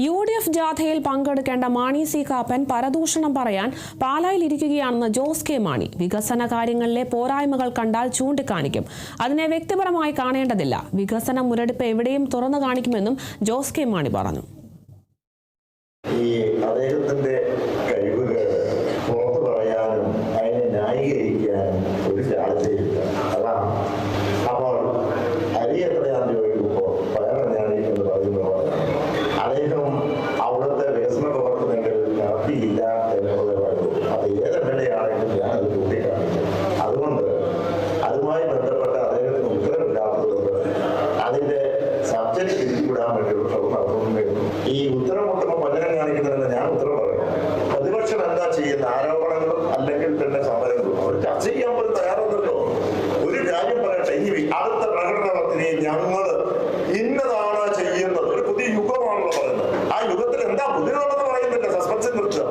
UDF ജാഥയിൽ പങ്കെടുക്കേണ്ട Mani C Kappan പരദൂഷണം പറയാൻ പാലായിലിരിക്കുകയാണെന്ന് Jose K Mani. വികസന കാര്യങ്ങളിലെ പോരായ്മകൾ കണ്ടാൽ ചൂണ്ടിക്കാണിക്കും. അതിനെ വ്യക്തിപരമായി കാണേണ്ടതില്ല. വികസന മുരടിപ്പ് എവിടെയും തുറന്നു കാണിക്കുമെന്നും ജോസ് കെ മാണി പറഞ്ഞു. അതുകൊണ്ട് അതുമായി ബന്ധപ്പെട്ട അദ്ദേഹത്തിന് ഉത്തരവില്ലാത്തതുകൊണ്ട് അതിന്റെ സബ്ജക്ട് തിരിച്ചുവിടാൻ വേണ്ടിയുള്ള ശ്രമം നടത്തുന്നുണ്ടായിരുന്നു. ഈ ഉത്തരം മുട്ടുമ്പോൾ പലരും കാണിക്കുന്നതെന്ന് ഞാൻ ഉത്തരം പറയണം. പ്രതിപക്ഷം എന്താ ചെയ്യുന്ന ആരോപണങ്ങളും അല്ലെങ്കിൽ തന്നെ സമരങ്ങളും അവർ ചർച്ച ചെയ്യാൻ പോലും തയ്യാറൊന്നുമല്ലോ. ഒരു കാര്യം പറയട്ടെ, ഇനി അടുത്ത പ്രകടനത്തിന് ഞങ്ങൾ ഇന്നതാണ് ചെയ്യുന്നത്, ഒരു പുതിയ യുഗമാണല്ലോ പറയുന്നത്. ആ യുഗത്തിൽ എന്താ പുതിയതെന്ന് പറയുന്നില്ല, സസ്പെൻഷൻ നിർത്തുക.